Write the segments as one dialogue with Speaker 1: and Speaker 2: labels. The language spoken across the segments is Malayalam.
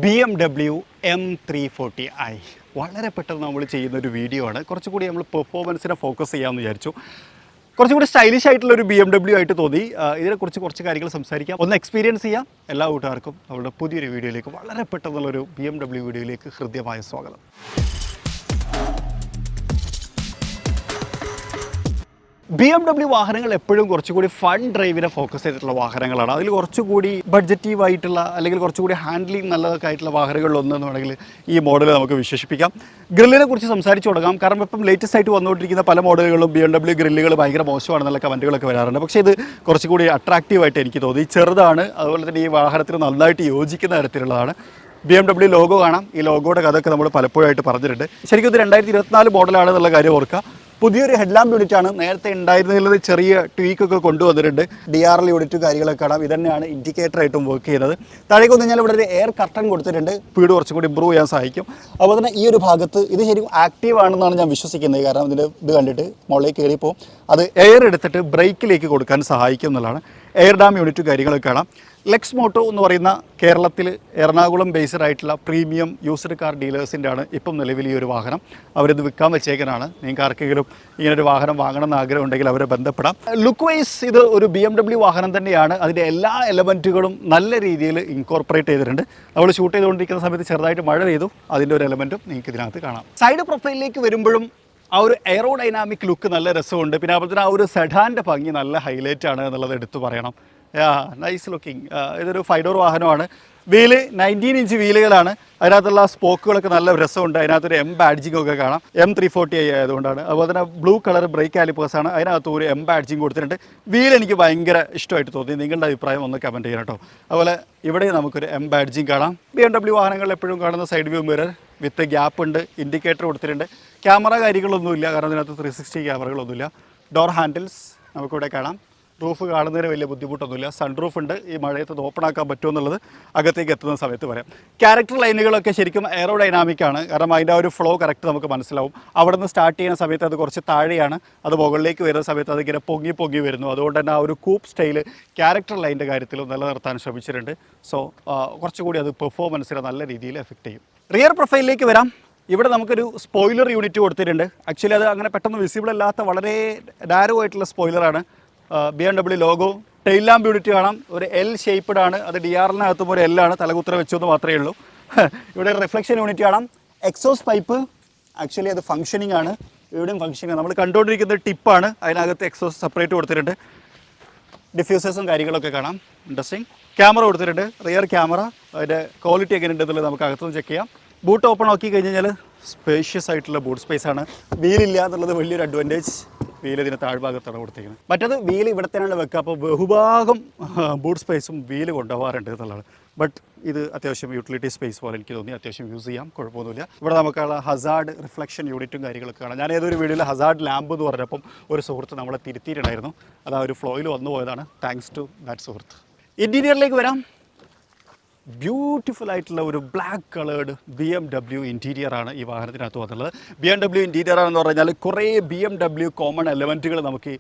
Speaker 1: BMW M340i വളരെ പെട്ടെന്ന് നമ്മൾ ചെയ്യുന്ന ഒരു വീഡിയോ ആണ്. കുറച്ചുകൂടി നമ്മൾ പെർഫോമൻസിനെ ഫോക്കസ് ചെയ്യാമെന്ന് വിചാരിച്ചു. കുറച്ചുകൂടി സ്റ്റൈലിഷ് ആയിട്ടുള്ള ഒരു BMW ആയിട്ട് തോന്നി. ഇതിനെക്കുറിച്ച് കുറച്ച് കാര്യങ്ങൾ സംസാരിക്കാം, ഒന്ന് എക്സ്പീരിയൻസ് ചെയ്യാം. എല്ലാ കൂട്ടുകാർക്കും നമ്മുടെ പുതിയൊരു വീഡിയോയിലേക്ക്, വളരെ പെട്ടെന്നുള്ളൊരു BMW വീഡിയോയിലേക്ക് ഹൃദ്യമായ സ്വാഗതം. BMW വാഹനങ്ങൾ എപ്പോഴും കുറച്ചുകൂടി ഫൺ ഡ്രൈവിനെ ഫോക്കസ് ചെയ്തിട്ടുള്ള വാഹനങ്ങളാണ്. അതിൽ കുറച്ചുകൂടി ബഡ്ജറ്റീവ് ആയിട്ടുള്ള അല്ലെങ്കിൽ കുറച്ചുകൂടി ഹാൻഡ്ലിങ് നല്ലതൊക്കെ ആയിട്ടുള്ള വാഹനങ്ങളിലൊന്നെന്ന് വേണമെങ്കിൽ ഈ മോഡൽ നമുക്ക് വിശേഷിപ്പിക്കാം. ഗ്രില്ലിനെ കുറിച്ച് സംസാരിച്ച് തുടങ്ങാം. കാരണം ഇപ്പം ലേറ്റസ്റ്റ് ആയിട്ട് വന്നുകൊണ്ടിരിക്കുന്ന പല മോഡലുകളിലും BMW ഗ്രില്ലുകൾ ഭയങ്കര മോശമാണെന്നുള്ള കമൻറ്റുകളൊക്കെ വരാറുണ്ട്. പക്ഷേ ഇത് കുറച്ചുകൂടി അട്രാക്റ്റീവായിട്ട് എനിക്ക് തോന്നി. ചെറുതാണ്, അതുപോലെ തന്നെ ഈ വാഹനത്തിന് നന്നായിട്ട് യോജിക്കുന്ന തരത്തിലുള്ളതാണ്. BMW ലോഗോ കാണാം. ഈ ലോഗോയുടെ കഥയൊക്കെ നമ്മൾ പലപ്പോഴായിട്ട് പറഞ്ഞിട്ടുണ്ട്. ശരിക്കും ഇത് 2024 മോഡലാണെന്നുള്ള കാര്യം ഓർക്കുക. പുതിയൊരു ഹെഡ്ലാമ്പ് യൂണിറ്റാണ്. നേരത്തെ ഉണ്ടായിരുന്നതിൽ ചെറിയ ട്വീക്കൊക്കെ കൊണ്ടുവന്നിട്ടുണ്ട്. DRL യൂണിറ്റ് കാര്യങ്ങളൊക്കെ കാണാം. ഇതന്നെയാണ് ഇൻഡിക്കേറ്ററായിട്ടും വർക്ക് ചെയ്യുന്നത്. താഴേക്ക് വന്നു കഴിഞ്ഞാൽ ഇവിടെ ഒരു എയർ കർട്ടൻ കൊടുത്തിട്ടുണ്ട്. സ്പീഡ് കുറച്ചുകൂടി ഇമ്പ്രൂവ് ചെയ്യാൻ സഹായിക്കും. അതുപോലെ തന്നെ ഈ ഒരു ഭാഗത്ത് ഇത് ശരിക്കും ആക്റ്റീവ് ആണെന്നാണ് ഞാൻ വിശ്വസിക്കുന്നത്. കാരണം ഇതിൻ്റെ ഇത് കണ്ടിട്ട് മുകളിലേക്ക് കയറിയപ്പോൾ അത് എയർ എടുത്തിട്ട് ബ്രേക്കിലേക്ക് കൊടുക്കാൻ സഹായിക്കും എന്നുള്ളതാണ്. എയർ ഡാം യൂണിറ്റ് കാര്യങ്ങളൊക്കെ കാണാം. ലെക്സ് മോട്ടോ എന്ന് പറയുന്ന കേരളത്തിൽ എറണാകുളം ബേസ്ഡ് ആയിട്ടുള്ള പ്രീമിയം യൂസ്ഡ് കാർ ഡീലേഴ്സിൻ്റെ ആണ് ഇപ്പം നിലവിൽ ഈ ഒരു വാഹനം. അവരിത് വിൽക്കാൻ വെച്ചേക്കാനാണ്. നിങ്ങൾക്ക് ആർക്കെങ്കിലും ഇങ്ങനൊരു വാഹനം വാങ്ങണം എന്ന് ആഗ്രഹം ഉണ്ടെങ്കിൽ അവരെ ബന്ധപ്പെടാം. ലുക്ക് വൈസ് ഇത് ഒരു BMW വാഹനം തന്നെയാണ്. അതിൻ്റെ എല്ലാ എലമെൻറ്റുകളും നല്ല രീതിയിൽ ഇൻകോർപ്പറേറ്റ് ചെയ്തിട്ടുണ്ട്. നമ്മൾ ഷൂട്ട് ചെയ്തുകൊണ്ടിരിക്കുന്ന സമയത്ത് ചെറുതായിട്ട് മഴ പെയ്തു. അതിൻ്റെ ഒരു എലമെൻറ്റും നിങ്ങൾക്ക് ഇതിനകത്ത് കാണാം. സൈഡ് പ്രൊഫൈലിലേക്ക് വരുമ്പോഴും ആ ഒരു എയറോഡൈനാമിക് ലുക്ക് നല്ല രസമുണ്ട്. പിന്നെ അതുപോലെ തന്നെ ആ ഒരു സെഡാൻ്റെ ഭംഗി നല്ല ഹൈലൈറ്റ് ആണ് എന്നുള്ളത് എടുത്തു പറയണം. Nice looking. ഇതൊരു 5 ഡോർ വാഹനമാണ്. വീല് 19 ഇഞ്ച് വീലുകളാണ്. അതിനകത്തുള്ള സ്പോക്കുകളൊക്കെ നല്ല രസമുണ്ട്. അതിനകത്തൊരു M ബാഡ്ജിങ് ഒക്കെ കാണാം. M340i ആയതുകൊണ്ടാണ്. അതുപോലെ തന്നെ ബ്ലൂ കളർ ബ്രേക്ക് കാലിപ്പേഴ്സാണ്. അതിനകത്ത് ഒരു M ബാഡ്ജിങ് കൊടുത്തിട്ടുണ്ട്. വീൽ എനിക്ക് ഭയങ്കര ഇഷ്ടമായിട്ട് തോന്നി. നിങ്ങളുടെ അഭിപ്രായം ഒന്ന് കമൻറ്റ് ചെയ്യണം കേട്ടോ. അതുപോലെ ഇവിടെ നമുക്കൊരു M ബാഡ്ജിങ് കാണാം. BMW വാഹനങ്ങളിൽ എപ്പോഴും കാണുന്ന സൈഡ് വ്യൂ മിറർ വിത്ത് ഗ്യാപ്പ് ഉണ്ട്. ഇൻഡിക്കേറ്റർ കൊടുത്തിട്ടുണ്ട്. ക്യാമറ കാര്യങ്ങളൊന്നുമില്ല, കാരണം ഇതിനകത്ത് 360 ക്യാമറകളൊന്നുമില്ല. ഡോർ ഹാൻഡിൽസ് നമുക്കിവിടെ കാണാം. റൂഫ് കാണുന്നതിന് വലിയ ബുദ്ധിമുട്ടൊന്നുമില്ല. സൺറൂഫ് ഉണ്ട്. ഈ മഴയത്ത് ഓപ്പൺ ആക്കാൻ പറ്റുമെന്നുള്ളത് അകത്തേക്ക് എത്തുന്ന സമയത്ത് പറയാം. ക്യാരക്ടർ ലൈനുകളൊക്കെ ശരിക്കും എയറോഡൈനാമിക്കാണ്. കാരണം അതിൻ്റെ ആ ഒരു ഫ്ലോ കറക്റ്റ് നമുക്ക് മനസ്സിലാവും. അവിടെ നിന്ന് സ്റ്റാർട്ട് ചെയ്യുന്ന സമയത്ത് അത് കുറച്ച് താഴെയാണ്. അത് മുകളിലേക്ക് വരുന്ന സമയത്ത് അതിങ്ങനെ പൊങ്ങി വരുന്നു. അതുകൊണ്ട് തന്നെ ആ ഒരു കൂപ്പ് സ്റ്റൈല് ക്യാരക്ടർ ലൈനിൻ്റെ കാര്യത്തിലും നിലനിർത്താൻ ശ്രമിച്ചിട്ടുണ്ട്. സോ കുറച്ചുകൂടി അത് പെർഫോമൻസിനെ നല്ല രീതിയിൽ എഫക്റ്റ് ചെയ്യും. റിയർ പ്രൊഫൈലിലേക്ക് വരാം. ഇവിടെ നമുക്കൊരു സ്പോയിലർ യൂണിറ്റ് കൊടുത്തിട്ടുണ്ട്. ആക്ച്വലി അത് അങ്ങനെ പെട്ടെന്ന് വിസിബിൾ അല്ലാത്ത വളരെ നാരോ ആയിട്ടുള്ള സ്പോയിലറാണ്. BMW logo. Tail lamp unit കാണാം. ഒരു L ഷേപ്പ്ഡ് ആണ്. അത് DRLനകത്തും ഒരു L ആണ്. തലകുത്തര വെച്ചെന്ന് മാത്രമേ ഉള്ളൂ. ഇവിടെ റിഫ്ലക്ഷൻ യൂണിറ്റ് കാണാം. എക്സോസ് പൈപ്പ് ആക്ച്വലി അത് ഫംഗ്ഷനിങ് ആണ്. ഇവിടെയും ഫംഗ്ഷനിങ്. നമ്മൾ കണ്ടുകൊണ്ടിരിക്കുന്ന ടിപ്പാണ്. അതിനകത്ത് എക്സോസ് സെപ്പറേറ്റ് കൊടുത്തിട്ടുണ്ട്. ഡിഫ്യൂസേഴ്സും കാര്യങ്ങളൊക്കെ കാണാം. ഇൻട്രസ്റ്റിംഗ്. ക്യാമറ കൊടുത്തിട്ടുണ്ട്. Rear camera. അതിൻ്റെ ക്വാളിറ്റി എങ്ങനെ ഉണ്ടെന്നുള്ളത് നമുക്ക് അകത്തുനിന്ന് ചെക്ക് ചെയ്യാം. ബൂട്ട് ഓപ്പൺ ആക്കി കഴിഞ്ഞ് കഴിഞ്ഞാൽ സ്പേഷ്യസ് ആയിട്ടുള്ള ബൂട്ട് സ്പേസ് ആണ്. വീലില്ല എന്നുള്ളത് വലിയൊരു അഡ്വാൻറ്റേജ്. വീൽ ഇതിന് താഴ്ഭാഗത്താണ് കൊടുത്തിരിക്കുന്നത്. മറ്റത് വീൽ ഇവിടെ തന്നെയാണ് വെക്കുക. അപ്പോൾ ബഹുഭാഗം ബൂട്ട് സ്പേസും വീല് കൊണ്ടുപോകാറുണ്ട് എന്നുള്ളതാണ്. ബട്ട് ഇത് അത്യാവശ്യം യൂട്ടിലിറ്റി സ്പേസ് പോലെ എനിക്ക് തോന്നി. അത്യാവശ്യം യൂസ് ചെയ്യാം, കുഴപ്പമൊന്നുമില്ല. ഇവിടെ നമുക്കുള്ള ഹസാർഡ് റിഫ്ലക്ഷൻ യൂണിറ്റും കാര്യങ്ങളൊക്കെ കാണാം. ഞാൻ ഏതൊരു വീഡിയോയിൽ ഹസാർഡ് ലാമ്പ് എന്ന് പറഞ്ഞപ്പം ഒരു സുഹൃത്ത് നമ്മളെ തിരുത്തിയിട്ടുണ്ടായിരുന്നു. അത് ആ ഒരു ഫ്ലോയിൽ വന്നു പോയതാണ്. താങ്ക്സ് ടു ദാറ്റ് സുഹൃത്ത്. ഇൻറ്റീരിയറിലേക്ക് വരാം. ബ്യൂട്ടിഫുൾ ആയിട്ടുള്ള ഒരു ബ്ലാക്ക് കളേർഡ് BMW ഇൻറ്റീരിയറാണ് ഈ വാഹനത്തിനകത്ത് വന്നുള്ളത്. BMW ഇൻറ്റീരിയറാണെന്ന് പറഞ്ഞാൽ കുറേ BMW കോമൺ എലമെൻറ്റുകൾ നമുക്ക്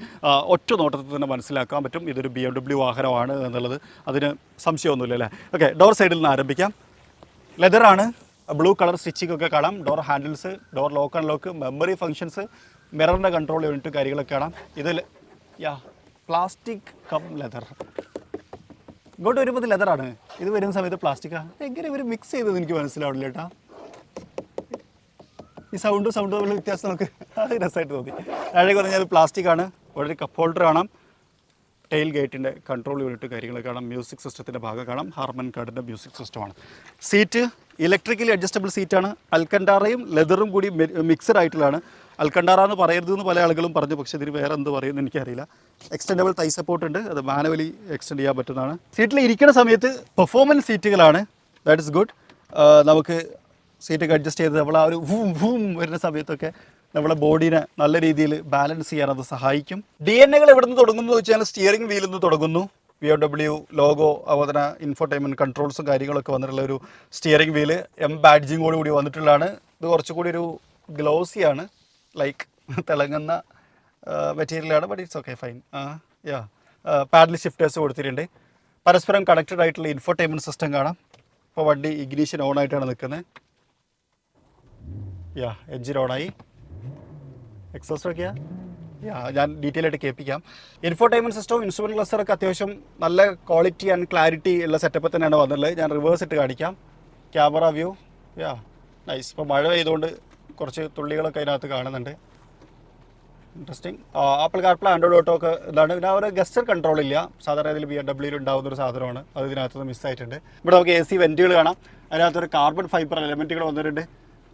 Speaker 1: ഒറ്റ നോട്ടത്തിൽ തന്നെ മനസ്സിലാക്കാൻ പറ്റും. ഇതൊരു BMW വാഹനമാണ് എന്നുള്ളത് അതിന് സംശയമൊന്നുമില്ല അല്ലേ. ഓക്കെ, ഡോർ സൈഡിൽ നിന്ന് ആരംഭിക്കാം. ലെതറാണ്. ബ്ലൂ കളർ സ്റ്റിച്ചിങ് ഒക്കെ കാണാം. Door handles, door lock and lock, memory functions, മിററിൻ്റെ കൺട്രോൾ യൂണിറ്റ് കാര്യങ്ങളൊക്കെ കാണാം. ഇതിൽ പ്ലാസ്റ്റിക് കം ലെതർ. ഇങ്ങോട്ട് വരുമ്പോൾ ലെതറാണ്. ഇത് വരുന്ന സമയത്ത് പ്ലാസ്റ്റിക്കാണ്. എങ്ങനെ ഇവർ മിക്സ് ചെയ്തത് എനിക്ക് മനസ്സിലാവില്ല കേട്ടോ. ഈ സൗണ്ടും തമ്മിലുള്ള വ്യത്യാസം നമുക്ക് രസമായിട്ട് തോന്നി. താഴേക്ക് പറഞ്ഞാൽ പ്ലാസ്റ്റിക്കാണ്. വളരെ കപ്പ് ഹോൾഡർ കാണാം. ടെയിൽ ഗേറ്റിൻ്റെ കൺട്രോൾ യൂണിറ്റ് കാര്യങ്ങളൊക്കെ കാണാം. മ്യൂസിക് സിസ്റ്റത്തിൻ്റെ ഭാഗം കാണാം. ഹാർമൻ കാർഡിൻ്റെ മ്യൂസിക് സിസ്റ്റമാണ്. സീറ്റ് ഇലക്ട്രിക്കലി അഡ്ജസ്റ്റബിൾ സീറ്റാണ്. അൽക്കണ്ടാറയും ലെതറും കൂടി മിക്സഡ് ആയിട്ടുള്ളതാണ്. അൽക്കണ്ടാറ എന്ന് പറയരുതെന്ന് പല ആളുകളും പറഞ്ഞു. പക്ഷേ ഇതിന് വേറെ എന്ത് പറയുമെന്ന് എനിക്കറിയില്ല. എക്സ്റ്റൻഡബിൾ തൈ സപ്പോർട്ട് ഉണ്ട്. അത് മാനുവലി എക്സ്റ്റെൻഡ് ചെയ്യാൻ പറ്റുന്നതാണ്. സീറ്റിൽ ഇരിക്കുന്ന സമയത്ത് പെർഫോമൻസ് സീറ്റുകളാണ്. That is good. നമുക്ക് സീറ്റൊക്കെ അഡ്ജസ്റ്റ് ചെയ്ത് നമ്മൾ ആ ഒരു വൂം വരുന്ന സമയത്തൊക്കെ നമ്മുടെ ബോഡീനെ നല്ല രീതിയിൽ ബാലൻസ് ചെയ്യാൻ അത് സഹായിക്കും. DNA എവിടെ നിന്ന് തുടങ്ങുന്നു എന്ന് വെച്ചാൽ സ്റ്റിയറിംഗ് വീലിൽ നിന്ന് തുടങ്ങുന്നു. BMW ലോഗോ, അതുപോലെ തന്നെ ഇൻഫോർടൈൻമെൻറ്റ് കൺട്രോൾസും കാര്യങ്ങളൊക്കെ വന്നിട്ടുള്ള ഒരു സ്റ്റിയറിംഗ് വീല് M ബാഡ്ജിങ്ങോട് കൂടി വന്നിട്ടുള്ളതാണ്. ഇത് കുറച്ചുകൂടി ഒരു ഗ്ലോസിയാണ്. ലൈക്ക് തിളങ്ങുന്ന മെറ്റീരിയലാണ്. But it's okay, fine. Paddle shifters കൊടുത്തിട്ടുണ്ട്. പരസ്പരം കണക്റ്റഡ് ആയിട്ടുള്ള ഇൻഫോർടൈൻമെൻറ്റ് സിസ്റ്റം കാണാം. ഇപ്പോൾ വണ്ടി ഇഗ്നീഷൻ ഓൺ ആയിട്ടാണ് നിൽക്കുന്നത്. എഞ്ചിൻ ഓണായി. എക്സോസ്റ്റ് ഒക്കെയാ ഞാൻ ഡീറ്റെയിൽ ആയിട്ട് കേൾപ്പിക്കാം. ഇൻഫോർടൈൻമെൻറ്റ് സിസ്റ്റവും ഇൻസ്ട്രുമെൻറ്റ് ക്ലസ്റ്ററൊക്കെ അത്യാവശ്യം നല്ല ക്വാളിറ്റി ആൻഡ് ക്ലാരിറ്റി ഉള്ള സെറ്റപ്പ് തന്നെയാണ് വന്നിട്ടുള്ളത്. ഞാൻ റിവേഴ്സ് ഇട്ട് കാണിക്കാം. Camera view nice. ഇപ്പോൾ മഴ പെയ്തുകൊണ്ട് കുറച്ച് തുള്ളികളൊക്കെ അതിനകത്ത് കാണുന്നുണ്ട്. Interesting. Apple CarPlay Android auto ഒക്കെ ഇതാണ്. പിന്നെ ഒരു ഗസ്റ്റർ കൺട്രോൾ ഇല്ല. സാധാരണ ഇതിൽ BMW ഉണ്ടാകുന്ന ഒരു സാധനമാണ്. അത് ഇതിനകത്ത് മിസ്സായിട്ടുണ്ട്. ഇവിടെ നമുക്ക് AC വെൻറ്റുകൾ കാണാം. അതിനകത്തൊരു കാർബൺ ഫൈബർ എലമെൻറ്റുകൾ വന്നിട്ടുണ്ട്.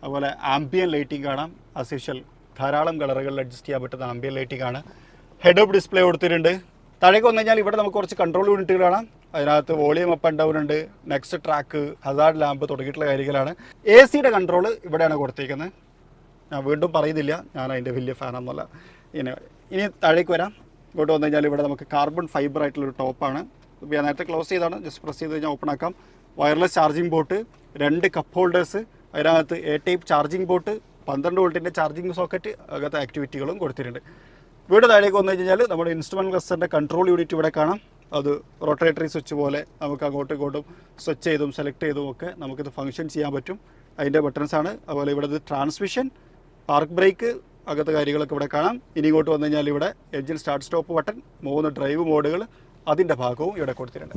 Speaker 1: അതുപോലെ ആംബിയൻ ലൈറ്റിംഗ് കാണാം. ആസ് യൂഷ്വൽ ധാരാളം കളറുകളിൽ അഡ്ജസ്റ്റ് ചെയ്യാൻ പറ്റുന്ന ആംബിയൻ ലൈറ്റിംഗ് ആണ്. ഹെഡ് അപ്പ് ഡിസ്പ്ലേ കൊടുത്തിട്ടുണ്ട്. താഴേക്ക് വന്നു കഴിഞ്ഞാൽ ഇവിടെ നമുക്ക് കുറച്ച് കൺട്രോൾ യൂണിറ്റുകൾ കാണാം. അതിനകത്ത് വോളിയം അപ്പ് ആൻഡ് ഡൗൺ ഉണ്ട്, നെക്സ്റ്റ് ട്രാക്ക്, ഹസാർഡ് ലാമ്പ് തുടങ്ങിയിട്ടുള്ള കാര്യങ്ങളാണ്. AC കൺട്രോൾ ഇവിടെയാണ് കൊടുത്തിരിക്കുന്നത്. ഞാൻ വീണ്ടും പറയുന്നില്ല, ഞാൻ അതിൻ്റെ വലിയ ഫാനൊന്നുമല്ല. ഇനി താഴേക്ക് വരാം. ഇങ്ങോട്ട് വന്നു കഴിഞ്ഞാൽ ഇവിടെ നമുക്ക് കാർബൺ ഫൈബർ ആയിട്ടുള്ളൊരു ടോപ്പാണ്. ഞാൻ നേരത്തെ ക്ലോസ് ചെയ്താണ്, ജസ്റ്റ് പ്രസ് ചെയ്ത് കഴിഞ്ഞാൽ ഓപ്പൺ ആക്കാം. Wireless charging port, 2 cup holders, അതിനകത്ത് A ടൈപ്പ് ചാർജിങ് പോർട്ട്, 12 വോൾട്ടിൻ്റെ ചാർജിങ് സോക്കറ്റ്, അകത്തെ ആക്ടിവിറ്റികളും കൊടുത്തിട്ടുണ്ട്. വീട് താഴേക്ക് വന്നു കഴിഞ്ഞാൽ നമ്മുടെ ഇൻസ്ട്രുമെൻറ്റ് ക്ലസ്റ്ററിൻ്റെ കൺട്രോൾ യൂണിറ്റ് ഇവിടെ കാണാം. അത് റൊട്ടേറ്ററി സ്വിച്ച് പോലെ നമുക്ക് അങ്ങോട്ടും ഇങ്ങോട്ടും സ്വിച്ച് ചെയ്തും സെലക്ട് ചെയ്തും ഒക്കെ നമുക്കിത് ഫംഗ്ഷൻ ചെയ്യാൻ പറ്റും. അതിൻ്റെ ബട്ടൺസാണ്. അതുപോലെ ഇവിടെ ട്രാൻസ്മിഷൻ, പാർക്ക് ബ്രേക്ക്, അകത്തെ കാര്യങ്ങളൊക്കെ ഇവിടെ കാണാം. ഇനി ഇങ്ങോട്ട് വന്നു കഴിഞ്ഞാൽ ഇവിടെ engine start stop button, 3 drive മോഡുകൾ, അതിൻ്റെ ഭാഗവും ഇവിടെ കൊടുത്തിട്ടുണ്ട്.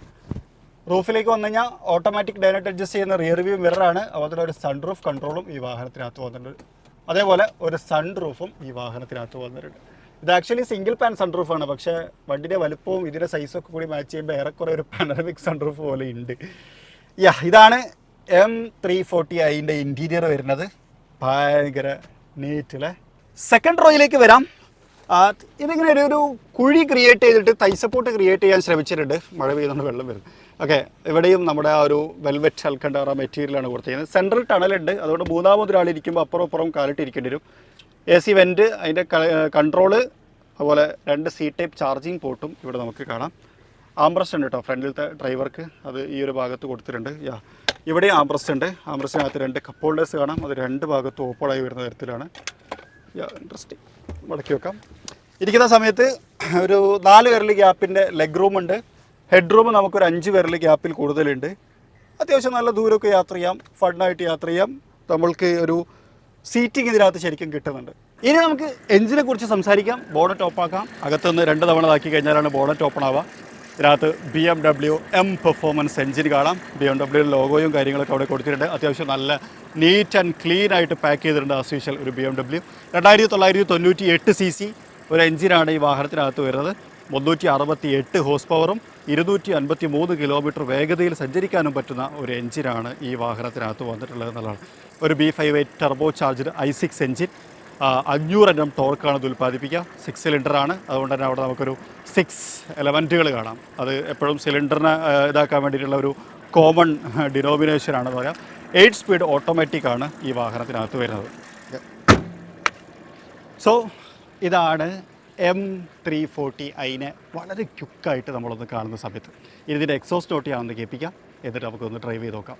Speaker 1: റൂഫിലേക്ക് വന്നു കഴിഞ്ഞാൽ ഓട്ടോമാറ്റിക് ഡൈനറ്റ് അഡ്ജസ്റ്റ് ചെയ്യുന്ന റിയർ വ്യൂ മിററാണ്. അതുപോലെ ഒരു സൺറൂഫ് കൺട്രോളും ഈ വാഹനത്തിനകത്ത് വന്നിട്ടുണ്ട്. അതേപോലെ ഒരു സൺറൂഫും ഈ വാഹനത്തിനകത്ത് വന്നിട്ടുണ്ട്. ഇത് ആക്ച്വലി സിംഗിൾ പാൻ സൺറൂഫാണ്. പക്ഷേ വണ്ടിയുടെ വലുപ്പവും ഇതിൻ്റെ സൈസൊക്കെ കൂടി മാച്ച് ചെയ്യുമ്പോൾ ഏറെക്കുറെ ഒരു പാനറമിക് സൺറൂഫ് പോലെ ഉണ്ട്. ഇതാണ് M340iൻ്റെ ഇൻറ്റീരിയർ വരുന്നത്. ഭയങ്കര നീറ്റിലെ. സെക്കൻഡ് റോയിലേക്ക് വരാം. ഇതിങ്ങനെ ഒരു കുഴി ക്രിയേറ്റ് ചെയ്തിട്ട് തൈ സപ്പോർട്ട് ക്രിയേറ്റ് ചെയ്യാൻ ശ്രമിച്ചിട്ടുണ്ട്. മഴ പെയ്തുകൊണ്ട് വെള്ളം വരും. ഓക്കെ, ഇവിടെയും നമ്മുടെ ആ ഒരു വെൽവെറ്റ് അൽക്കണ്ടാറ മെറ്റീരിയലാണ് കൊടുത്തിരിക്കുന്നത്. സെൻട്രൽ ടണലുണ്ട്. അതുകൊണ്ട് മൂന്നാമതൊരാളിരിക്കുമ്പോൾ അപ്പുറം അപ്പുറം കാലിട്ടിരിക്കേണ്ടി വരും. AC വെൻറ്റ്, അതിൻ്റെ കൺട്രോള്, അതുപോലെ 2 C ടൈപ്പ് ചാർജിങ് പോർട്ടും ഇവിടെ നമുക്ക് കാണാം. ആംബ്രസ്റ്റ് ഉണ്ട് കേട്ടോ ഫ്രണ്ടിലത്തെ ഡ്രൈവർക്ക്. അത് ഈ ഒരു ഭാഗത്ത് കൊടുത്തിട്ടുണ്ട്. ഇവിടെ ആംബ്രസ്റ്റ് ഉണ്ട്. ആംബ്രസ്റ്റിനകത്ത് 2 കപ്പ് ഹോൾഡേഴ്സ് കാണാം. അത് 2 ഭാഗത്തും ഓപ്പണായി വരുന്ന തരത്തിലാണ്. ഇൻട്രസ്റ്റിംഗ്. മടക്കി വെക്കാം. ഇരിക്കുന്ന സമയത്ത് ഒരു 4 വിരൽ ഗ്യാപ്പിൻ്റെ ലെഗ് റൂം ഉണ്ട്. ഹെഡ് റൂം നമുക്കൊരു 5 വിരൽ ഗ്യാപ്പിൽ കൂടുതലുണ്ട്. അത്യാവശ്യം നല്ല ദൂരമൊക്കെ യാത്ര ചെയ്യാം, ഫണ്ണായിട്ട് യാത്ര ചെയ്യാം. നമ്മൾക്ക് ഒരു സീറ്റിംഗ് ഇതിനകത്ത് ശരിക്കും കിട്ടുന്നുണ്ട്. ഇനി നമുക്ക് എഞ്ചിനെ കുറിച്ച് സംസാരിക്കാം. ബോണറ്റ് ഓപ്പാക്കാം. അകത്തുനിന്ന് 2 തവണ ഇതാക്കി കഴിഞ്ഞാലാണ് ബോണറ്റ് ഓപ്പൺ ആവുക. ഇതിനകത്ത് BMW M പെർഫോമൻസ് എഞ്ചിൻ കാണാം. BMW ലോഗോയും കാര്യങ്ങളൊക്കെ അവിടെ കൊടുത്തിട്ടുണ്ട്. അത്യാവശ്യം നല്ല നീറ്റ് ആൻഡ് ക്ലീൻ ആയിട്ട് പാക്ക് ചെയ്തിട്ടുണ്ട്. ആസ് യൂഷ്വൽ ഒരു BMW 2998 cc ഒരു എഞ്ചിനാണ് ഈ വാഹനത്തിനകത്ത് വരുന്നത്. 368 ഹോഴ്സ് പവറും 253 കിലോമീറ്റർ വേഗതയിൽ സഞ്ചരിക്കാനും പറ്റുന്ന ഒരു എഞ്ചിനാണ് ഈ വാഹനത്തിനകത്ത് വന്നിട്ടുള്ളത് എന്നുള്ളതാണ്. ഒരു B58 turbo charged i6 engine, 500 Nm ടോർക്കാണ് ഇത് ഉൽപ്പാദിപ്പിക്കുക. 6 സിലിണ്ടറാണ്. അതുകൊണ്ട് തന്നെ അവിടെ നമുക്കൊരു 6 എലമെൻറ്റുകൾ കാണാം. അത് എപ്പോഴും സിലിണ്ടറിനെ ഇതാക്കാൻ വേണ്ടിയിട്ടുള്ള ഒരു കോമൺ ഡിനോമിനേഷനാണെന്ന് പറയാം. 8 സ്പീഡ് ഓട്ടോമാറ്റിക്കാണ് ഈ വാഹനത്തിനകത്ത് വരുന്നത്. സോ ഇതാണ് M340iനെ വളരെ ക്വിക്കായിട്ട് നമ്മളൊന്ന് കാണുന്ന സമയത്ത്. ഇതിൻ്റെ എക്സോസ്റ്റ് നോട്ട് ഞാനൊന്ന് കേൾപ്പിക്കാം. എന്നിട്ട് നമുക്കൊന്ന് ഡ്രൈവ് ചെയ്ത് നോക്കാം.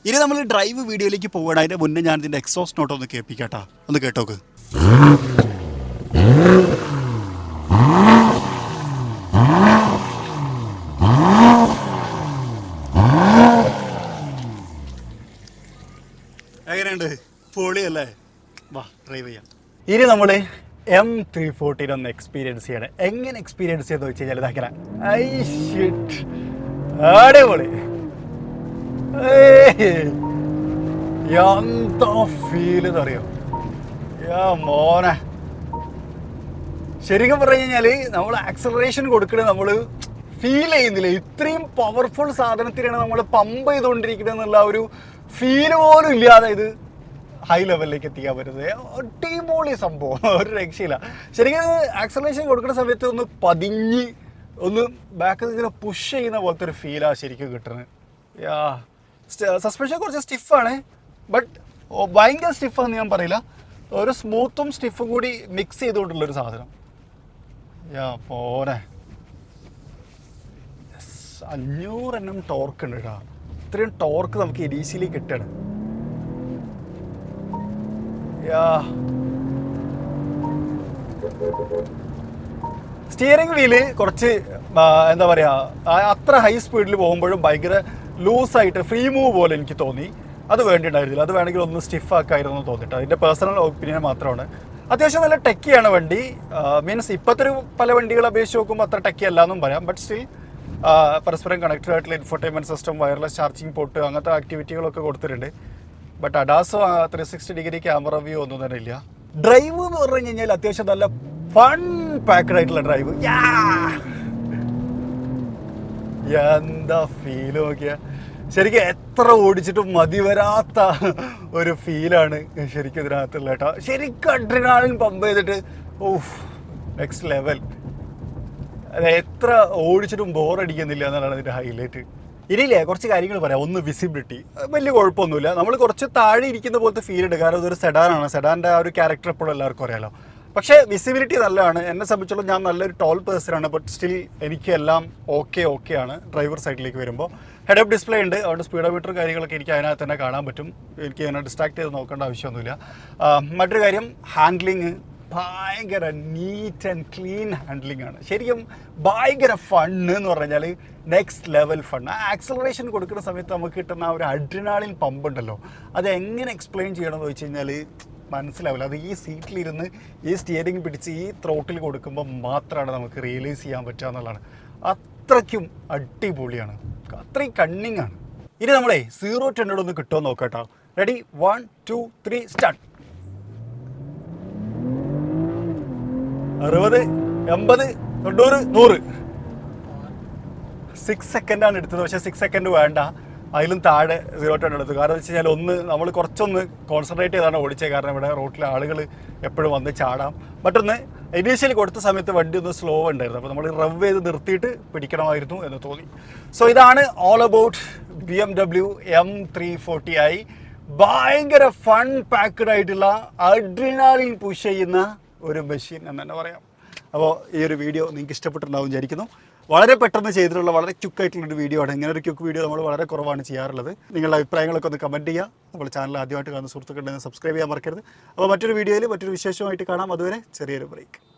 Speaker 1: ഇനി നമ്മൾ ഡ്രൈവ് വീഡിയോയിലേക്ക് പോകണം. അതിൻ്റെ മുന്നേ ഞാൻ ഇതിൻ്റെ എക്സോസ്റ്റ് നോട്ട് ഒന്ന് കേൾപ്പിക്കാട്ടാ. ഒന്ന് കേട്ടോക്ക്. എങ്ങനെയുണ്ട്? പൊളിയല്ലേ? വാ ഡ്രൈവ് ചെയ്യാം. ഇനി നമ്മൾ M340 ഒന്ന് എക്സ്പീരിയൻസ് ചെയ്യണം. എങ്ങനെ എക്സ്പീരിയൻസ് ചെയ്തെന്ന് വെച്ച് കഴിഞ്ഞാൽ ഇതാക്കല അടിപൊളി. എന്താ ഫീൽ എന്നറിയോ? മോനെ, ശരിക്കും പറഞ്ഞു കഴിഞ്ഞാൽ നമ്മൾ ആക്സലറേഷൻ കൊടുക്കണത് നമ്മൾ ഫീൽ ചെയ്യുന്നില്ല. ഇത്രയും പവർഫുൾ സാധനത്തിനാണ് നമ്മൾ പമ്പ് ചെയ്തുകൊണ്ടിരിക്കുന്നത് എന്നുള്ള ഒരു ഫീൽ പോലും ഇല്ലാതെ ഇത് ഹൈ ലെവലിലേക്ക് എത്തിക്കാൻ പറ്റുന്നത്. അടിപൊളി സംഭവം, ഒരു രക്ഷയില്ല. ശരിക്കും ആക്സലറേഷൻ കൊടുക്കുന്ന സമയത്ത് ഒന്ന് പതിഞ്ഞ് ഒന്ന് ബാക്കിൽ ഇങ്ങനെ പുഷ് ചെയ്യുന്ന പോലത്തെ ഒരു ഫീലാണ് ശരിക്കും കിട്ടുന്നത്. സസ്പെൻഷൻ കുറച്ച് സ്റ്റിഫാണ്, ബട്ട് ഭയങ്കര സ്റ്റിഫാന്ന് ഞാൻ പറയില്ല. ഒരു സ്മൂത്തും സ്റ്റിഫും കൂടി മിക്സ് ചെയ്തുകൊണ്ടുള്ളൊരു സാധനം. പോരെ 500 Nm ടോർക്ക് ഉണ്ട് കേട്ടോ. ഇത്രയും ടോർക്ക് നമുക്ക് ഇനീഷ്യലി കിട്ടണം. സ്റ്റിയറിംഗ് വീല് കുറച്ച് എന്താ പറയുക, അത്ര ഹൈ സ്പീഡിൽ പോകുമ്പോഴും ഭയങ്കര ലൂസായിട്ട് ഫ്രീ മൂവ് പോലെ എനിക്ക് തോന്നി. അത് വേണ്ടിയിട്ടുണ്ടായിരുന്നില്ല. അത് വേണമെങ്കിൽ ഒന്ന് സ്റ്റിഫ് ആക്കായിരുന്നു തോന്നിയിട്ട്. അതിൻ്റെ പേഴ്സണൽ ഒപ്പീനിയൻ മാത്രമാണ്. അത്യാവശ്യം നല്ല ടെക്കിയാണ് വണ്ടി. മീൻസ് ഇപ്പോഴത്തെ ഒരു പല വണ്ടികൾ അപേക്ഷിച്ച് നോക്കുമ്പോൾ അത്ര ടെക്കി അല്ല എന്നും പറയാം. ബട്ട് സ്റ്റിൽ പരസ്പരം കണക്റ്റഡ് ആയിട്ടുള്ള infotainment system, wireless charging port, അങ്ങനത്തെ ആക്ടിവിറ്റികളൊക്കെ കൊടുത്തിട്ടുണ്ട്. ബട്ട് അഡാസോ 360 ഡിഗ്രി ക്യാമറ വ്യൂ ഒന്നും തന്നെ ഇല്ല. ഡ്രൈവ് എന്ന് പറഞ്ഞു കഴിഞ്ഞാൽ അത്യാവശ്യം നല്ല ഫൺ പാക്ഡ് ആയിട്ടുള്ള ഡ്രൈവ്. എന്താ ഫീൽ നോക്കിയാ, ശരിക്കും എത്ര ഓടിച്ചിട്ടും മതി വരാത്ത ഒരു ഫീലാണ് ശരിക്കും ഇതിനകത്തുള്ള കേട്ടോ. ശരിക്കും അഡ്രിനാലിൻ പമ്പ് ചെയ്തിട്ട് ഓഫ് നെക്സ്റ്റ് ലെവൽ. അത് എത്ര ഓടിച്ചിട്ടും ബോറടിക്കുന്നില്ല എന്നാണ് അതിൻ്റെ ഹൈലൈറ്റ്. ഇനിയില്ലേ കുറച്ച് കാര്യങ്ങൾ പറയാം. ഒന്ന് വിസിബിലിറ്റി വലിയ കുഴപ്പമൊന്നുമില്ല. നമ്മൾ കുറച്ച് താഴെ ഇരിക്കുന്ന പോലത്തെ ഫീൽ ഉണ്ട്, കാരണം ഇതൊരു സെഡാനാണ്. സെഡാൻ്റെ ആ ഒരു ക്യാരക്ടർ എപ്പോഴും എല്ലാവർക്കും അറിയാലോ. പക്ഷേ വിസിബിലിറ്റി നല്ലതാണ്. എന്നെ സംബന്ധിച്ചോളം ഞാൻ നല്ലൊരു ടോൾ പേഴ്സണാണ്. ബട്ട് സ്റ്റിൽ എനിക്ക് എല്ലാം ഓക്കെ ആണ് ഡ്രൈവർ സൈഡിലേക്ക് വരുമ്പോൾ. ഹെഡ് അപ്പ് ഡിസ്പ്ലേ ഉണ്ട്, അതുകൊണ്ട് സ്പീഡോമീറ്റർ കാര്യങ്ങളൊക്കെ എനിക്ക് അതിനകത്ത് തന്നെ കാണാൻ പറ്റും. എനിക്ക് അതിനെ ഡിസ്ട്രാക്ട് ചെയ്ത് നോക്കേണ്ട ആവശ്യമൊന്നുമില്ല. മറ്റൊരു കാര്യം, ഹാൻഡ്ലിങ് ഭയങ്കര നീറ്റ് ആൻഡ് ക്ലീൻ ഹാൻഡ്ലിംഗ് ആണ്. ശരിക്കും ഭയങ്കര ഫണ്ണ് എന്ന് പറഞ്ഞാൽ നെക്സ്റ്റ് ലെവൽ ഫൺ. ആ ആക്സലറേഷൻ കൊടുക്കുന്ന സമയത്ത് നമുക്ക് കിട്ടുന്ന ആ ഒരു അഡ്രിനാലിൻ പമ്പ് ഉണ്ടല്ലോ, അത് എങ്ങനെ എക്സ്പ്ലെയിൻ ചെയ്യണമെന്ന് വെച്ച് കഴിഞ്ഞാൽ മനസ്സിലാവില്ല. അത് ഈ സീറ്റിലിരുന്ന് ഈ സ്റ്റിയറിംഗ് പിടിച്ച് ഈ ത്രോട്ടിൽ കൊടുക്കുമ്പോൾ മാത്രമാണ് നമുക്ക് റിയലൈസ് ചെയ്യാൻ പറ്റുക എന്നുള്ളതാണ്. അത്രയ്ക്കും അടിപൊളിയാണ്, അത്രയും കണ്ണിങ് ആണ്. ഇനി നമ്മളെ 0-100 ഒന്ന് കിട്ടുമോ നോക്കട്ടോ. Ready, 1 2 3 start. 60 80 90 100. 6 സെക്കൻഡാണ് എടുത്തത്. പക്ഷേ 6 സെക്കൻഡ് വേണ്ട, അതിലും താഴെ 0-100 എടുത്തു. കാരണം എന്ന് വെച്ച് കഴിഞ്ഞാൽ ഒന്ന് നമ്മൾ കുറച്ചൊന്ന് കോൺസെൻട്രേറ്റ് ചെയ്താണ് ഓടിച്ചത്. കാരണം ഇവിടെ റോട്ടിലെ ആളുകൾ എപ്പോഴും വന്ന് ചാടാം. മറ്റൊന്ന് ഇനീഷ്യലി കൊടുത്ത സമയത്ത് വണ്ടി ഒന്ന് സ്ലോ ഉണ്ടായിരുന്നു. അപ്പോൾ നമ്മൾ റവ് ചെയ്ത് നിർത്തിയിട്ട് പിടിക്കണമായിരുന്നു എന്ന് തോന്നി. സോ ഇതാണ് ഓൾ അബൌട്ട് BMW M340i. ഭയങ്കര ഫൺ പാക്ക്ഡ് ആയിട്ടുള്ള അഡ്രിനാലിൻ പുഷ് ചെയ്യുന്ന ഒരു മെഷീൻ എന്ന് തന്നെ പറയാം. അപ്പോൾ ഈ ഒരു വീഡിയോ നിങ്ങൾക്ക് ഇഷ്ടപ്പെട്ടിട്ടുണ്ടാവും വിചാരിക്കുന്നു. വളരെ പെട്ടെന്ന് ചെയ്തിട്ടുള്ള വളരെ ക്യുക്കായിട്ടുള്ളൊരു വീഡിയോ ആണ്. ഇങ്ങനെ ഒരു ക്യുക്ക് വീഡിയോ നമ്മൾ വളരെ കുറവാണ് ചെയ്യാറുള്ളത്. നിങ്ങളുടെ അഭിപ്രായങ്ങളൊക്കെ ഒന്ന് കമൻറ്റ് ചെയ്യുക. നമ്മൾ ചാനൽ ആദ്യമായിട്ട് കാണുന്ന സുഹൃത്തുക്കളുണ്ടെങ്കിൽ സബ്സ്ക്രൈബ് ചെയ്യാൻ മറക്കരുത്. അപ്പോൾ മറ്റൊരു വീഡിയോയിൽ മറ്റൊരു വിശേഷമായിട്ട് കാണാം. അതുവരെ ചെറിയൊരു ബ്രേക്ക്.